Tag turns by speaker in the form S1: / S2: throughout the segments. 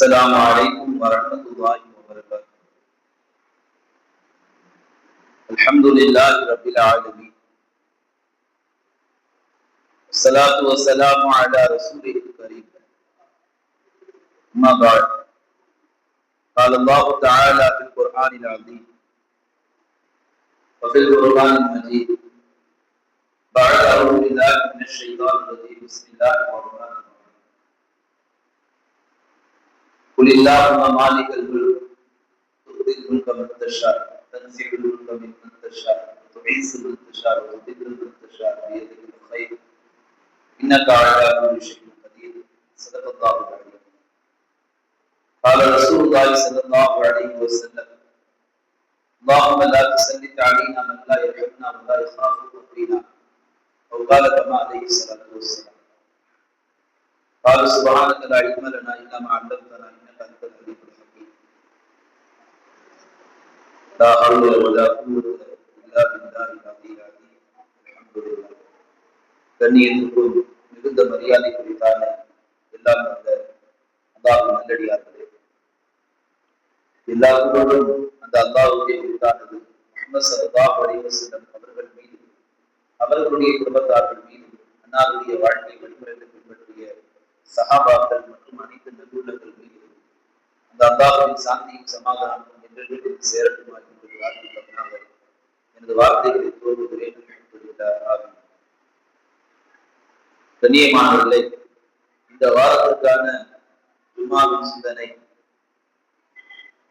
S1: السلام عليكم ورحمة الله وبركاته. الحمد لله رب العالمين، والصلاة والسلام على رسوله الكريم. أما بعد، قال الله تعالى في القرآن العظيم وفي القرآن المجيد بعد أعوذ بالله من الشيطان الرجيم بسم الله الرحمن الرحيم. قل اللهم مالك الملك تؤتي الملك من تشاء تنزع الملك ممن تشاء وتعز من تشاء وتذل من تشاء بيدك الخير انك على كل شيء قدير. صدق الله العظيم. قال رسول الله صلى الله عليه وسلم: اللهم لا تسلط علينا من لا يرحمنا ولا يخافك فينا، او قال كما عليه الصلاه والسلام. قال سبحانك لا علم لنا الا ما علمتنا انك انت العليم الحكيم. لا حول ولا قوة الا بالله العلي العظيم. الحمد لله. கண்ணியத்துக்கும் மிகுந்த மரியாதை குறித்தான எல்லாம் வந்த அல்லாஹ்வின் நல்லடியார்களே, எல்லா புகழும் அந்த அல்லாஹ்வுக்கே உரித்தானது. முஹம்மது ஸல்லல்லாஹு அலைஹி வஸல்லம் அவர்கள் மீது, அவர்களுடைய குடும்பத்தார்கள் மீது, அன்னாருடைய வாழ்க்கை வழிமுறைகளை பின்பற்றிய சஹாபாக்கள் மற்றும் அனைத்து நல்லுள்ளங்கள் மீது அந்த அல்லாஹ்வின் சாந்தியும் சமாதானமும் என்றென்றும் சேரட்டுமாய் என்று பிரார்த்திப்பதனால எனது வார்த்தைகளை தோன்றுகிறேன். கண்ணியமானவர்களே, இந்த வாரத்திற்கான ஜும்மாவின் சிந்தனை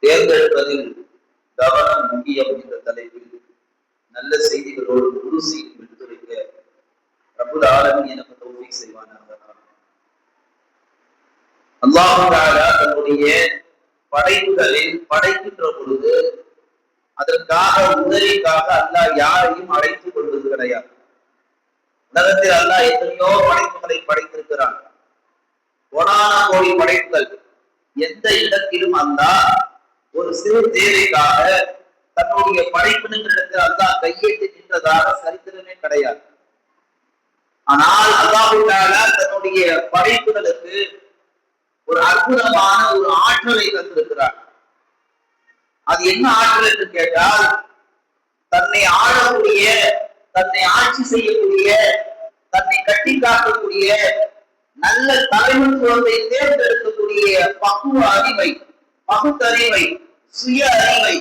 S1: தேர்ந்தெடுப்பதில் கவனம் முக்கியம் என்ற தலைப்பில் நல்ல செய்திகளோடு முழு செய்தி எடுத்துரைக்க ரப்புல் ஆலமீன் எனக்கு தௌஃபீக் செய்வானாக. அல்லாஹ் தஆலா தன்னுடைய படைப்புகளில் படைக்கின்ற பொழுது அதற்காக உதவிக்காக அல்லாஹ் யாரையும் அழைத்துக் கொள்வது கிடையாது. உலகத்தில் அல்லாஹ் எத்தனையோ படைப்புகளை படைத்திருக்கிறான். கோடான கோடி படைப்புகள். எந்த இடத்திலும் அல்லாஹ் ஒரு சிறு தேவைக்காக தன்னுடைய படைப்பினங்களிடத்தில் அல்லாஹ் கையேற்றி நின்றதாக சரித்திரமே கிடையாது. ஆனால் அல்லாஹ் தஆலா தன்னுடைய படைப்புகளுக்கு ஒரு அற்புதமான ஒரு ஆற்றலை தந்திருக்கிறார். அது என்ன ஆற்றல் என்று கேட்டால், தன்னை ஆளக்கூடிய, தன்னை ஆட்சி செய்யக்கூடிய, தன்னை கட்டி காக்கக்கூடிய, நல்ல தலைமைத்துவத்தை தேர்ந்தெடுக்கக்கூடிய பக்குவ அறிவை, பகுத்தறிவை, சுய அறிவை,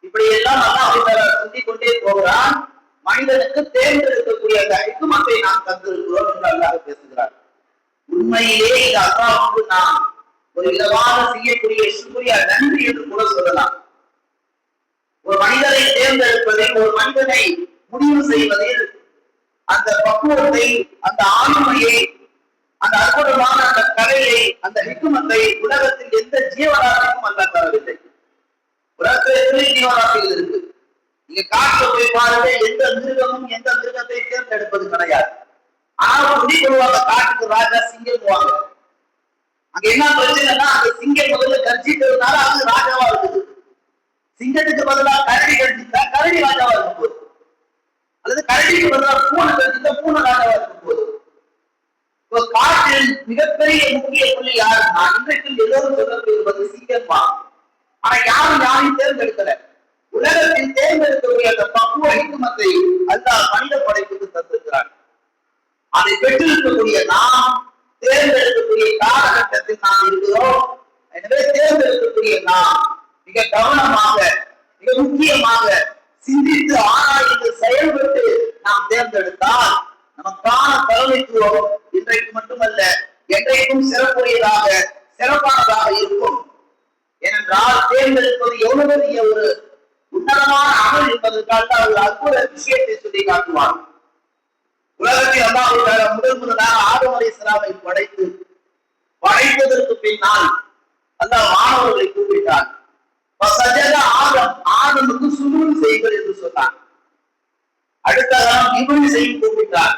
S1: இப்படி எல்லாம் அல்லாஹ் சொல்லிக் கொண்டே போகிறான். மனிதனுக்கு தேர்ந்தெடுக்கக்கூடிய அந்த ஹிக்மத்தை நாம் தந்திருக்கிறோம் என்று அல்லாஹ் பேசுகிறார். உண்மையிலே இந்த அல்லாஹ்வுக்கு நாம் ஒரு விதமாக செய்யக்கூடிய சுக்ரியா, நன்றி என்று கூட சொல்லலாம். ஒரு மனிதனை தேர்ந்தெடுப்பதில், ஒரு மனிதனை முடிவு செய்வதில் அந்த பக்குவத்தை, அந்த ஆளுமையை, அந்த அற்புதமான அந்த கலையை, அந்த ஹிக்மத்தை உலகத்தில் எந்த ஜீவராசிக்கும் அல்லாஹ் தரவில்லை. உலகத்தில் எத்தனை ஜீவராசிகள் இருக்கு? நீங்க காட்டுல போய் பாருங்க, எந்த மிருகமும் எந்த மிருகத்தை தேர்ந்தெடுப்பது கிடையாது. ஆனா சொல்லுவாங்க, காட்டுக்கு ராஜா சிங்கம் போவாங்க. அங்க என்ன பிரச்சனைனா, அந்த சிங்கம் முதல்ல கர்ஜிக்கிறதுனால அது ராஜாவா இருக்குது. சிங்கத்துக்கு பதிலாக கரடி கர்ஜித்தா கரடி ராஜாவா இருக்கும் போது, அல்லது கரடிக்கு பதிலாக பூனை கர்ஜித்தா பூனை ராஜாவா இருக்கும் போது. காட்டில் மிகப்பெரிய முக்கிய புள்ளி யாருன்னா, இன்றைக்கு எல்லோரும் சொல்லப்படுவது சிங்கம்மா. ஆனா யாரையும் தேர்ந்தெடுக்கல. உலகத்தில் தேர்ந்தெடுக்கக்கூடிய அந்த பக்குவ ஹிக்மத்தை அல்லாஹ் மனித படைப்புக்கு தந்திருக்கிறார். அதை பெற்றிருக்கக்கூடிய நாம், தேர்ந்தெடுக்கக்கூடிய காலகட்டத்தில் நாம் இருக்கிறோம். எனவே தேர்ந்தெடுக்கக்கூடிய நாம் மிக கவனமாக, மிக முக்கியமாக சிந்தித்து ஆராய்ந்து செயல்பட்டு நாம் தேர்ந்தெடுத்தால் நமக்கான தலைமைத்துவம் இன்றைக்கு மட்டுமல்ல, என்றைக்கும் சிறப்புடையதாக, சிறப்பானதாக இருக்கும். ஏனென்றால் தேர்ந்தெடுப்பது எவ்வளவு பெரிய ஒரு உன்னதமான அமல் என்பதற்காக ஒரு அற்புத விஷயத்தை சொல்லி காட்டுவார். உலகத்தில் அல்லாஹ் முதலாக ஆதம் அலைஹிஸ்ஸலாமை படைப்பதற்கு பின்னால் அல்லாஹ் மாணவர்களை கூப்பிட்டார். ஆதமுக்கு சுஜூத் செய்யுங்கள் என்று சொன்னார். அடுத்த காலம் இப்லீஸையும் கூப்பிட்டார்.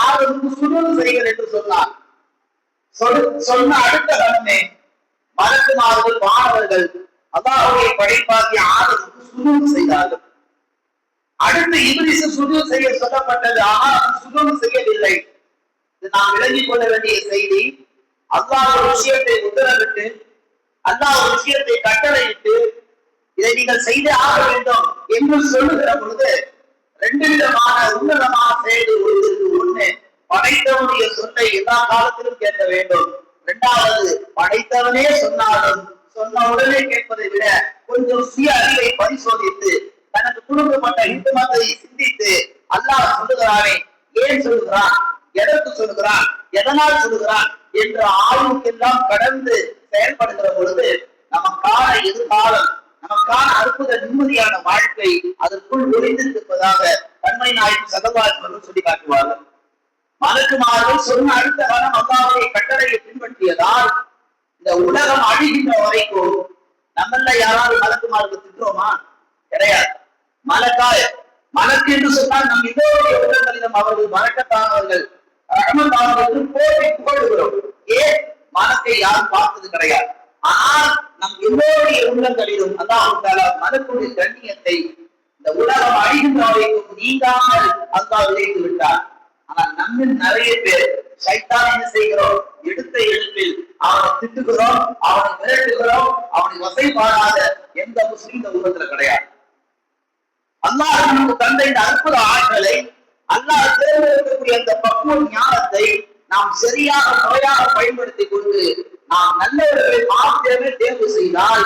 S1: ஆதமுக்கு சுஜூத் செய்யுங்கள் என்று சொன்னார். சொன்ன அடுத்த கணமே மலக்குமார்கள், மாணவர்கள் அல்லாஹ்வுடைய படைப்பாகிய ஆதமுக்கு சுஜூத் செய்தார்கள். அடுத்து இப்லீஸ் சுஜூத் செய்ய சொல்லப்பட்டது. ஆனால் சுஜூத் செய்யவில்லை. நாம் விளங்கிக் கொள்ள வேண்டிய செய்தி, அல்லாஹ் ஒரு விஷயத்தை உத்தரவிட்டு, அல்லாஹ் ஒரு விஷயத்தை கட்டளையிட்டு, இதை நீங்கள் செய்தே ஆக வேண்டும் என்று சொல்லுகிற பொழுது ரெண்டு விதமான உன்னதமான செயல்கள் ஒருவருக்கு. ஒண்ணு, படைத்தவனுடைய சொல்லை எல்லா காலத்திலும் கேட்க வேண்டும். இரண்டாவது, படைத்தவனே சொன்னாலும் சொன்ன உடனே கேட்பதை விட கொஞ்சம் சுய அறிவை பரிசோதித்து தனக்கு கொடுக்கப்பட்ட ஹிக்மத்தை சிந்தித்து அல்லாஹ் சொல்லுகிறானே, ஏன் சொல்லுகிறான், எதற்கு சொல்லுகிறான், எதனால் சொல்லுகிறான் என்ற ஆய்வுக்கெல்லாம் கடந்து செயல்படுகிற பொழுது நமக்கான எதிர்காலம், நமக்கான அற்புத நிம்மதியான வாழ்க்கை அதற்குள் ஒளிந்திருப்பதாக தன்மை நாயகம் சகவாசர்கள் சொல்லி காட்டுவார்கள். மலக்குமார்கள் சொன்ன அடுத்த காலம் அல்லாஹ்வுடைய கட்டளையை பின்பற்றியதால் இந்த உலகம் அழிகின்ற வரைக்கும் நம்மள யாராவது மலக்குமார்கள் திட்டுறோமா? கிடையாது. மலக்கு என்று சொன்னால் நம் இதோடைய உள்ளங்களிலும் அவர்கள் மறக்கத்தானவர்கள் ரஹ்மத்தானவர்கள் போட்டி புகழுகிறோம். ஏன்? மலக்கை யாரும் பார்த்தது கிடையாது. ஆனால் நம் எல்லோருடைய உள்ளங்களிலும் அல்லாஹ் தஆலா மலக்குடைய கண்ணியத்தை இந்த உலகம் அழிகின்ற வரைக்கும் நீங்காமல் அல்லாஹ் விளைத்து விட்டார். ஆனால் நம்மில் நிறைய பேர் சைத்தான் என்ன செய்கிறோம்? எடுத்த எடுப்பில் அவனை திட்டுகிறோம், அவனை மிரட்டுகிறோம். அவனை வசைபாடாத எந்த முஸ்லீம் இந்த உலகத்துல கிடையாது. அல்லாஹ் நமக்கு தந்த இந்த அற்புத ஆற்றலை, அல்லாஹ் தேர்ந்தெடுக்கக்கூடிய அந்த பக்குவ ஞானத்தை நாம் சரியாக முறையாக பயன்படுத்திக் கொண்டு நாம் நல்லவர்களை மாத்திரமே தேர்வு செய்தால்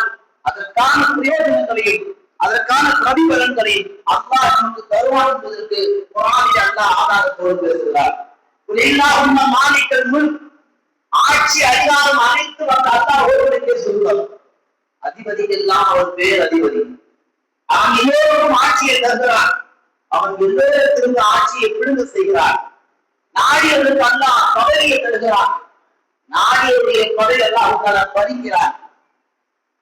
S1: அதற்கான பிரயோஜனங்களையும் அதற்கான பிரதிபலன்களையும் அல்லாஹ் நமக்கு தருவான் என்பதற்கு குர்ஆனில் அல்லாஹ் ஆதாரத்தோடு பேசுகிறார். குலில்லாஹும்ம மாலிகல் முல்க், ஆட்சி அதிகாரம் அனைத்து வந்த அல்லாஹ் ஒருவனுக்கே சொந்தம். அதிபதிகள் எல்லாம் அவன் பேர் அதிபதி. அவன் எல்லோருக்கும் ஆட்சியை தருகிறான். அவன் எல்லோருத்திலிருந்து ஆட்சியை பிடுங்க செய்கிறான். நாடியவர்களுக்கு அல்லாஹ் பதவியை தருகிறான். நாடியவருடைய பதவி அல்லாஹ் பறிக்கிறான்.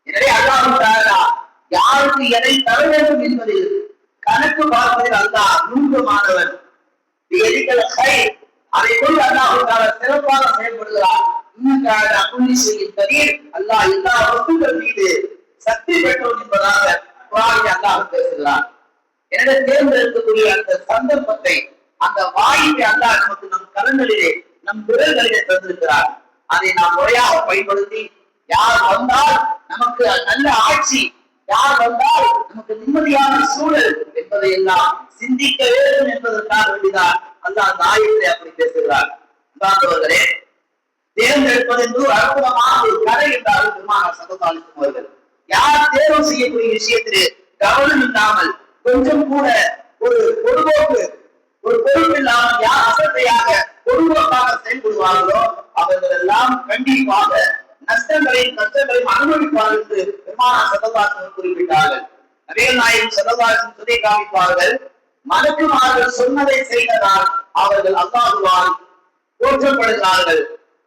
S1: எனவே அல்லாஹ் யாருக்கு எதை தர வேண்டும் என்பதில் கணக்கு பார்ப்பதில் அல்லாஹ் நுணுக்கமானவன். அதை கொண்டு அல்லாஹ் சிறப்பாக செயல்படுகிறார். அல்லாஹ் எல்லா வஸ்துக்கள் மீது சக்தி பெற்றோம் என்பதாக அல்லாஹ் பேசுகிறார். எனவே தேர்ந்தெடுக்கக்கூடிய அந்த சந்தர்ப்பத்தை, அந்த வாய்ப்பை அல்லாஹ் நமக்கு நம் கரங்களிலே, நம் விரல்களிலே தந்திருக்கிறார். அதை நாம் முறையாக பயன்படுத்தி யார் வந்தால் நமக்கு நல்ல ஆட்சி, யார் வந்தால் நமக்கு நிம்மதியான சூழல் என்பதை எல்லாம் சிந்திக்க வேண்டும் என்பதற்காக வேண்டிதான் அல்லாஹ் அந்த ஆயத்தை அப்படி பேசுகிறார். அன்பார்ந்தவர்களே, தேர்ந்தெடுப்பது என்று ஒரு அற்புதமான ஒரு கலை என்றாலும் பெருமானார் ஸல்லல்லாஹு அலைஹி வஸல்லம் அவர்கள் யார் தேர்வு செய்யக்கூடிய விஷயத்திலே கவனம் இல்லாமல், கொஞ்சம் கூட ஒரு பொறுப்போக்கு, ஒரு பொறுப்பு இல்லாமல் யார் அசட்டையாக பொறுப்போக்காக செயல்படுவார்களோ அவர்கள் எல்லாம் கண்டிப்பாக நஷ்டங்களையும் கஷ்டங்களையும் அனுபவிப்பார்கள் என்று பெருமானார் ஸல்லல்லாஹு அலைஹி வஸல்லம் குறிப்பிட்டார்கள். நபிகள் நாயகம் ஸல்லல்லாஹு அலைஹி வஸல்லம் சொல்லி காமிப்பார்கள், மலக்குமார்கள் சொன்னதை செய்ததால் அவர்கள் அல்லாஹ்வால் போற்றப்படுகிறார்கள்.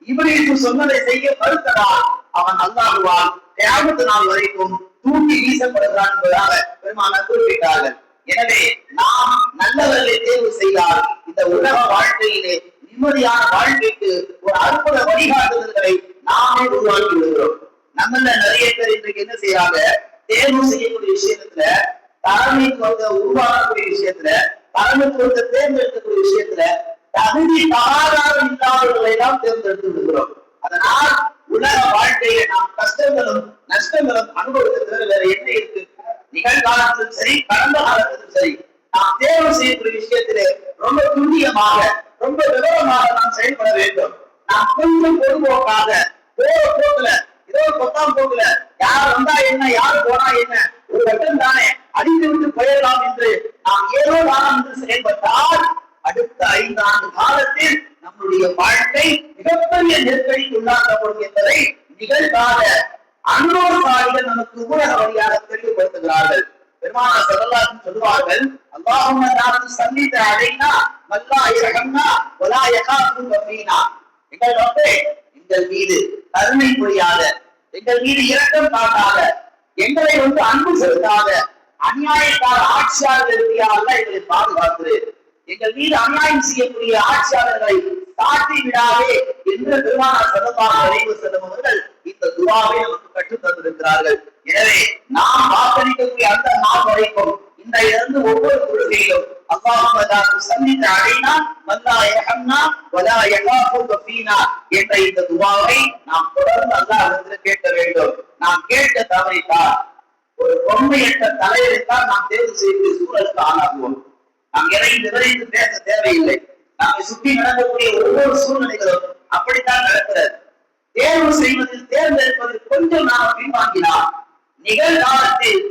S1: இப்ரீஸ் சொன்னதை செய்ய மறுத்ததால் அவன் அல்லாஹ்வால் கியாமத் நாள் வரைக்கும் தூக்கி வீசப்படுகிறான் என்பதாக பெருமானார் குறிப்பிட்டார்கள். எனவே நாம் நல்லவர்களை தேர்வு செய்தால் இந்த உலக வாழ்க்கையிலே நிம்மதியான வாழ்க்கைக்கு ஒரு அற்புத வழிகாட்டுதல்களை நாமே உருவாக்கி விடுகிறோம். நம்மள நிறைய பேர் இன்றைக்கு என்ன செய்யறாங்க? தேர்வு செய்யக்கூடிய விஷயத்துல, தலைமைத்துவத்தை உருவாக்கக்கூடிய விஷயத்துல, தலைமைத்துவத்தை தேர்ந்தெடுக்கக்கூடிய விஷயத்துல தகுதி தகாதாரம் இல்லாதவர்களை எல்லாம் தேர்ந்தெடுத்து விடுகிறோம். அதனால் உலக வாழ்க்கையை நாம் கஷ்டங்களும் நஷ்டங்களும் அனுபவத்திற்கு வேற என்ன இருக்கு? நிகழ்காலத்திலும் சரி, கடந்த காலத்திலும் சரி, நாம் தேர்வு செய்யக்கூடிய விஷயத்திலே ரொம்ப துல்லியமாக, ரொம்ப விவரமாக நாம் செயல்பட வேண்டும். நாம் கொஞ்சம் பொதுபோக்காக போற போக்குல, ஏதோ பத்தாம் போக்குல யார் வந்தா என்ன, யாரு போனா என்ன, ஒரு வட்டம் தானே அடித்து விட்டு போயிடலாம் என்று நாம் ஏதோ காலம் என்று செயல்பட்டால் அடுத்த 5 ஆண்டு காலத்தில் நம்முடைய வாழ்க்கை மிகப்பெரிய நெருக்கடிக்கு உள்ளாக்கப்படும் என்பதை நிகழ்கால அனுபவசாலிகள் நமக்கு ஊடக வழியாக தெளிவுபடுத்துகிறார்கள். பெருமானார் ஸல்லல்லாஹு அலைஹி வஸல்லம் சொல்வார்கள், அல்லாஹும்ம லா துஸல்லித அலைனா வல்லா யர்ஹம்னா வலா யகாஃபு ஃபீனா. எங்கள் ரப்பே, எங்கள் மீது கருணை புரியாத, எங்கள் மீது இரக்கம் காட்டாத, எங்களை அன்பு செலுத்தாத அநியாயக்கார ஆட்சியாளர்களுடைய அல்லாஹ் எங்களை பாதுகாத்து, எங்கள் மீது அநியாயம் செய்யக்கூடிய ஆட்சியாளர்களை சாட்டி விடாதே என்று பெருமானார் ஸல்லல்லாஹு அலைஹி வஸல்லம் அவர்கள் இந்த துஆவை நமக்கு கற்றுத் தந்திருக்கிறார்கள். எனவே நாம் வாக்களிக்கக்கூடிய அந்த நாள் வரைக்கும் இந்த இருந்து ஒவ்வொரு தொழுகையிலும் அல்லாஹும்ம லா துஸல்லித் அலைனா வலா யர்ஹம்னா வலா யகாஃபுக ஃபீனா என்ற இந்த துஆவை நாம் தொடர்ந்து அல்லாஹ்விடத்தில் கேட்க வேண்டும். நாம் கேட்க தவறிட்டால் ஒரு பொம்மையற்ற தலைவரைத்தான் நாம் தேர்வு செய்து சூழலுக்கு ஆளாகுவோம். நாம் எதையும் விவரித்து பேச தேவையில்லை. நம்மை சுற்றி நடக்கக்கூடிய ஒவ்வொரு சூழ்நிலைகளும் அப்படித்தான் நடக்கிறது. தேர்வு செய்வதில் தேர்ந்தெடுப்பதில் கொஞ்சம் நாம் பின்வாங்கினால் நிகழ்காலத்தில்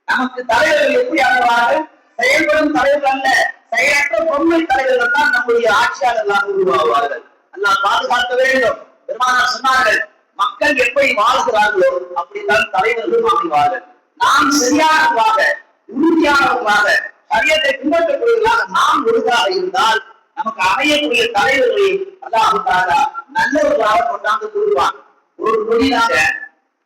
S1: நமக்கு தலைவர்கள் எப்படி ஆகுவார்கள்? செயல்படும் தலைவர்கள் அல்ல, செயலற்ற பொம்மை தலைவர்கள் தான் நம்முடைய ஆட்சியாளர்களாக உருவாகுவார்கள். அல்லாஹ் பாதுகாக்க வேண்டும். பெருமானார் சொன்னார்கள், மக்கள் எப்படி வாழ்கிறார்களோ அப்படித்தான் தலைவர்களும் அமைவார்கள். நாம் சரியானவர்களாக, உறுதியானவர்களாக, சரியத்தை பின்பற்றக்கூடியவர்களாக நாம் ஒழுங்காக இருந்தால் நமக்கு அமையக்கூடிய தலைவர்களை அல்லாஹ் தஆலா நல்லவர்களாக கொண்டாந்து கொடுப்பான். ஒரு நொடிதாங்க,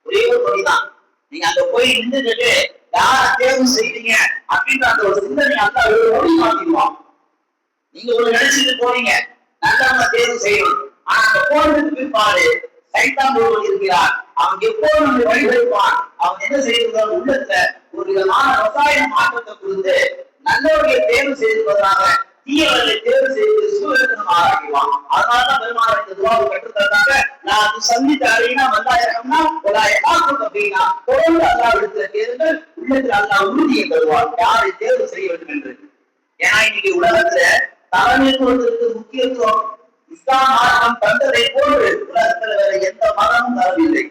S1: ஒரே ஒரு நொடிதான். நீங்க அங்க போய் நின்றுட்டு யார தேர்வு செய்வீங்க அப்படின்ற அந்த ஒரு சிந்தனை அல்லாஹ் ஒரு நொடி மாத்திடுவான். நீங்க ஒரு நினைச்சிட்டு போறீங்க நல்லவங்க தேர்வு செய்யணும், ஆனா அங்க போனதுக்கு பிற்பாடு சைத்தான் ஒருவன் இருக்கிறார். அவன் எப்போது நம்மை வழிபடுவான். அவன் என்ன செய்கிறான்? உள்ளத்துல ஒரு விதமான ரசாயன மாற்றத்தை கொடுத்து நல்லவர்களை தேர்வு செய்வதாக தீயவர்களை தேர்வு செய்து சூழலுக்கு நம்ம ஆராய்வான். அதனாலதான் பெருமாள் இந்த துவாவை கற்றுத்தந்தாங்க. நான் சந்தித்த அறையினா வல்லாயிரம்னா ஒலாயிரம் அப்படின்னா தொடர்ந்து அல்லாஹ்விடத்தில் கேளுங்கள். உள்ளத்தில் அல்லாஹ் உறுதியை தருவான் யாரை தேர்வு செய்ய வேண்டும் என்று. ஏன்னா இன்னைக்கு உலகத்துல தலைமைத்துவத்திற்கு முக்கியத்துவம் இஸ்லாம் மார்க்கம் தந்ததை போன்று உலகத்துல வேற எந்த மதமும் தரவில்லை.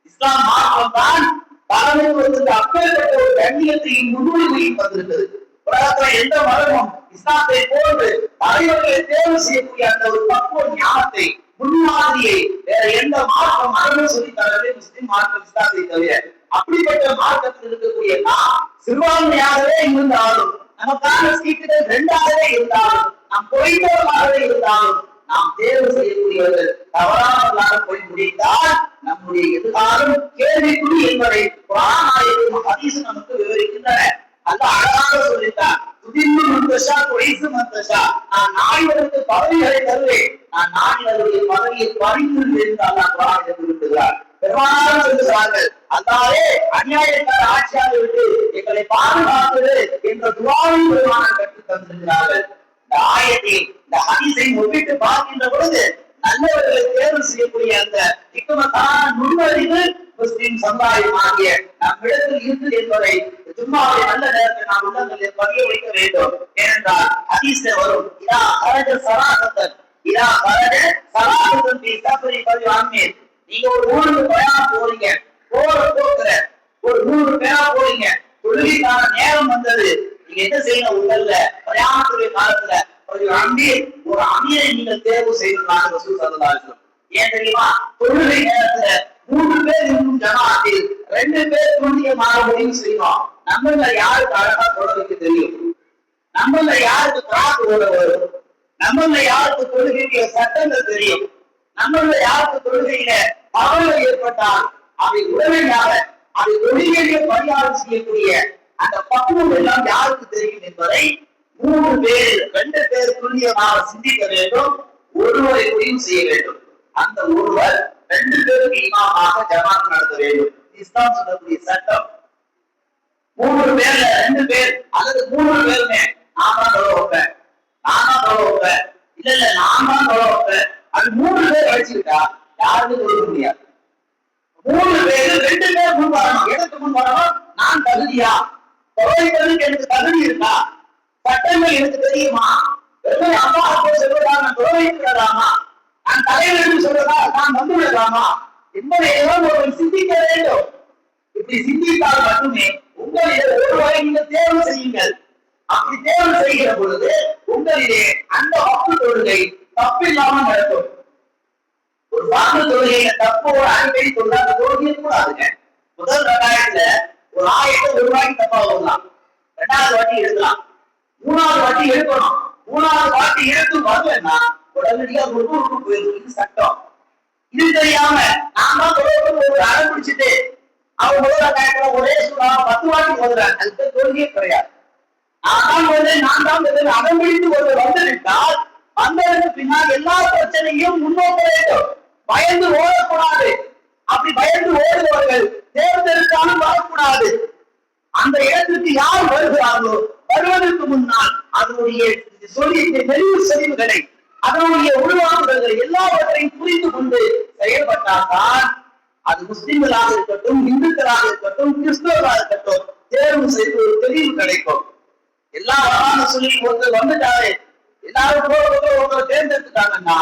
S1: இஸ்லாம் மார்க்கம் தான் தலைமைத்துவத்துக்கு அப்பேற்பட்ட ஒரு கண்ணியத்தையும் முன்னுரிமையும் தந்திருக்கிறது. உலகத்துல எந்த மதமும் இஸ்லாத்தை போன்று தலைவர்களை தேர்வு செய்யக்கூடிய அந்த ஒரு பக்குவ ஞானத்தை, முன்மாதிரியை வேற எந்த மார்க்கம் மதமும் சொல்லி தரவே முஸ்லிம் மார்க்கம் இஸ்லாத்தை தவிர. அப்படிப்பட்ட மார்க்கத்தில் இருக்கக்கூடிய நாம் சிறுபான்மையாகவே இருந்தாலும், நமக்கான சீட்டுகள் 2ஆகவே இருந்தாலும், நாம் குறைந்தவர்களாகவே இருந்தாலும், நாம் தேர்வு செய்யக்கூடியவர்கள் தவறானவர்களாக போய் முடித்தால் நம்முடைய எதிர்காலம் கேள்விக்குறி என்பதை குர்ஆன் ஆயத்தும் ஹதீஸும் நமக்கு விவரிக்கின்றன. அல்லாஹ் அழகாக சொல்லிட்டார், துதில்லு மந்தஷா துஇஸு மந்தஷா. நான் நாடினருக்கு பதவிகளை தருவேன், நான் நாடினருடைய பதவியை பறித்து என்று அல்லாஹ் குர்ஆனில் குறிப்பிடுகிறார். பெருமானார் சொல்லுகிறார்கள், அல்லாஹ்வே அநியாயக்கார ஆட்சியாக விட்டு எங்களை பாதுகாத்து என்ற துஆவை பெருமானார் கற்றுத் தந்திருக்கிறார்கள். இந்த ஆயத்தை இந்த ஹதீஸை ஒப்பிட்டு பார்க்கின்ற பொழுது நல்லவர்களை தேர்வு செய்யக்கூடிய அந்த ஹிக்மத்தான நுண்ணறிவு முஸ்லிம் சமுதாயமாகிய நம்மிடத்தில் இருக்குது என்பதை ஜும்மாவுடைய நல்ல நேரத்தை நாம் உள்ளங்களில் பதிய வைக்க வேண்டும். ஏனென்றால் ஹதீஸ்ல வரும், இதா கரஜ சராசத்தன் இதா கரஜ சராசத்தன் பி சஃபரி பல்வான்மீர். நீங்க ஒரு ஊருக்கு பயணம் போறீங்க, போற போக்குற ஒரு 3 பேரா போறீங்க, தொழுகைக்கான நேரம் வந்தது, நீங்க என்ன செய்யணும்? உங்கள்ல பிரயாணத்துடைய காலத்துல ஒரு அமீரை நீங்கள் தேர்வு செய்வதாக ரசூல் ஸல்லல்லாஹு அலைஹி வஸல்லம். ஏன் தெரியுமா? தொழுகை நேரத்துல 3 பேர் இருக்கும் ஜமாஅத்தில் 2 பேர் துல்லியமாக முடிவு செய்வோம். நம்மள யாருக்கு அழகா தொழ வைக்க தெரியும், நம்மள யாருக்கு கிராக் ஓட வரும், நம்மள யாருக்கு தொழுகைக்கு சட்டங்கள் தெரியும், நம்மள யாருக்கு தொழுகையில பரவல் ஏற்பட்டால் அதை உடனடியாக அதை தொழுகையிலே பரிகாரம் செய்யக்கூடிய அந்த பக்குவம் எல்லாம் யாருக்கு தெரியும் என்பதை 3 பேர் 2 பேர் துல்லியமாக சிந்திக்க வேண்டும். ஒருவரை முடிவு செய்ய வேண்டும். அந்த ஒருவர் 2 பேருக்கு இமாமாக ஜமாத் நடத்த வேண்டும். இஸ்லாம் சொல்லக்கூடிய சட்டம். 3 பேர்ல 2 பேர் அல்லது 3 பேருமே நான் தான் தொழ வைப்பேன், நான் தான் தொழ வைப்பேன், இல்ல நான் தான் தொழ வைப்பேன், அது 3 பேர் அடிச்சுக்கிட்டா யாருக்கும் தொழ முடியாது. 3 பேர் 2 பேர் முன் வரணும். எனக்கு முன் வரணும். நான் தகுதியா தொழிலுக்கு எனக்கு தகுதி இருக்கா? சட்டங்கள் எனக்கு தெரியுமா? அப்பா அப்போ சொல்றதா நான் தொழிலாமா? நான் தலைவர் சொல்றதா நான் வந்து விடலாமா என்பதை எல்லாம் ஒருவர் சிந்திக்க வேண்டும். இப்படி சிந்தித்தால் மட்டுமே உங்களிலே ஒருவரை நீங்கள் தேர்வு செய்யுங்கள். அப்படி தேர்வு செய்கிற பொழுது உங்களிலே அந்த வாக்கு தொழுகை தப்பில்லாமல் நடக்கும். ஒரு வாக்கு தொழுகையில தப்போட அடிக்கடி சொல்ல அந்த தொழுகையை கூடாதுங்க. முதல் 2ஆயிரத்துல ஒரு ஆயத்தை ஒரு ரூபாய்க்கு தப்பா வரலாம், 2வது வாட்டி எடுக்கலாம், 3வது வாட்டி எடுக்கணும். 3வது வாட்டி எடுத்து வரலன்னா உடனடியா முழுக்க போயிடும். இது சட்டம். இது தெரியாம நான் தான் ஒரு அடம் பிடிச்சிட்டு அவங்க முதல் 2ஆயிரத்துல ஒரே சொல்றாங்க 10 வாட்டி ஓதுறாங்க. அதுக்கு தொழுகையே கிடையாது. நான் தான் அடம் பிடித்து ஒரு வந்துவிட்டால் வந்ததற்கு பின்னால் எல்லா பிரச்சனையும் முன்னோக்க வேண்டும். பயந்து ஓடக்கூடாது. அப்படி பயந்து ஓடுபவர்கள் தேர்ந்தெடுத்தாலும் வரக்கூடாது. அந்த இடத்துக்கு யார் வருகிறார்களோ வருவதற்கு முன்னால் அதனுடைய நெறிவு செறிவுகளை, அதனுடைய உருவாக்குதல்களை எல்லாவற்றையும் புரிந்து கொண்டு செயல்பட்டால்தான் அது முஸ்லிம்களாக இருக்கட்டும், இந்துக்களாக இருக்கட்டும், கிறிஸ்தவர்களாக இருக்கட்டும், தேர்வு செய்து ஒரு தெளிவு கிடைக்கும். எல்லா வரான சொல்லி ஒருத்தர் வந்துட்டாரு, எல்லாரும் ஒருத்தர் தேர்ந்தெடுத்துட்டாங்கன்னா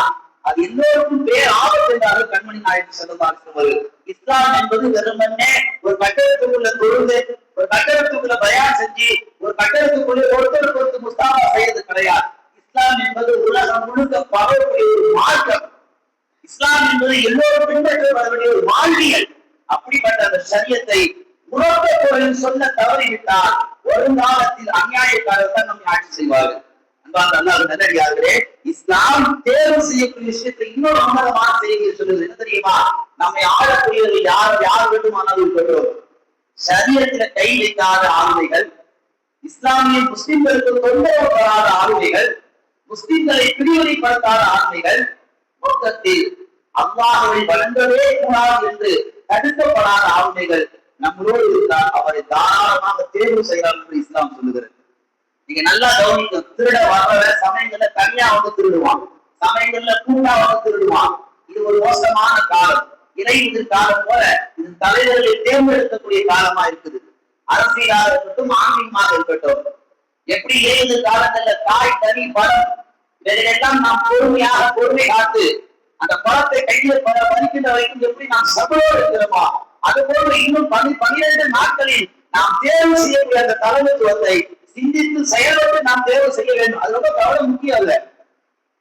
S1: அது எல்லோருக்கும் பேர் ஆபத்து என்றாலும் கண்மணி நாயகம் ஸல்லல்லாஹு. இஸ்லாம் என்பது வெறுமனே ஒரு கட்டடத்துக்குள்ள தொழுது, ஒரு கட்டடத்துக்குள்ள பயான் செஞ்சு, ஒரு கட்டடத்துக்குள்ள ஒருத்தருக்கு ஒருத்தர் முஸ்தாபா செய்யறது கிடையாது. இஸ்லாம் என்பது உலகம் முழுக்க பரவக்கூடிய ஒரு மார்க்கம். இஸ்லாம் என்பது எல்லோரும் பின்பற்ற வேண்டிய ஒரு வாழ்வியல். அப்படிப்பட்ட அந்த ஷரியத்தை உறக்க குரலில் சொல்ல தவறிவிட்டால் வருங்காலத்தில் அநியாயக்காரர் தான் நம்மை ஆட்சி செய்வார்கள். நல்லடியார்களே, இஸ்லாம் தேர்வு செய்யக்கூடிய விஷயத்தை இன்னொரு அமரமான செய்தியை சொல்லுது. என்ன தெரியுமா? நம்மை ஆளக்கூடியவர்கள் யார் வேண்டுமானாலும் இருக்கட்டும், ஷரியத்தில கை வைக்காத ஆளுமைகள், இஸ்லாமிய முஸ்லிம்களுக்கு தொந்தரவு தராத ஆளுமைகள், முஸ்லிம்களை பிரிவினைப்படுத்தாத ஆளுமைகள், மொத்தத்தில் அல்லாஹ்வை வழங்கவே கூடாது என்று தடுக்கப்படாத ஆளுமைகள் நம்மளோடு இருந்தால் அவரை தாராளமாக தேர்வு செய்யலாம் என்று இஸ்லாம் சொல்லுகிறது. நீங்க நல்லா கவனிக்க, திருட வர்றவ சமயங்கள்ல தனியா வந்து திருடுவான், சமயங்கள்ல கூட்டா வந்து திருடுவான். இது ஒரு மோசமான காலம். இறைவனுக்கு காலம் போல இது தலைவர்களை தேர்ந்தெடுக்கக்கூடிய காலமா இருக்குது. அரசியலாக இருக்கட்டும், ஆன்மீகமாக இருக்கட்டும். எப்படி இறைவனுக்கு காலங்கள்ல காய், கறி, பழம் இதையெல்லாம் நாம் பொறுமை காத்து அந்த பழத்தை கையில பறிக்கின்ற வரைக்கும் எப்படி நாம் சபையோடு இருக்கிறோமோ, அது போல இன்னும் 12 நாட்களில் நாம் தேர்வு செய்யக்கூடிய அந்த தலைமைத்துவத்தை சிந்தித்து செயல்பட்டு நாம் தேர்வு செய்ய வேண்டும். அது ரொம்ப கவலை முக்கியம் அல்ல.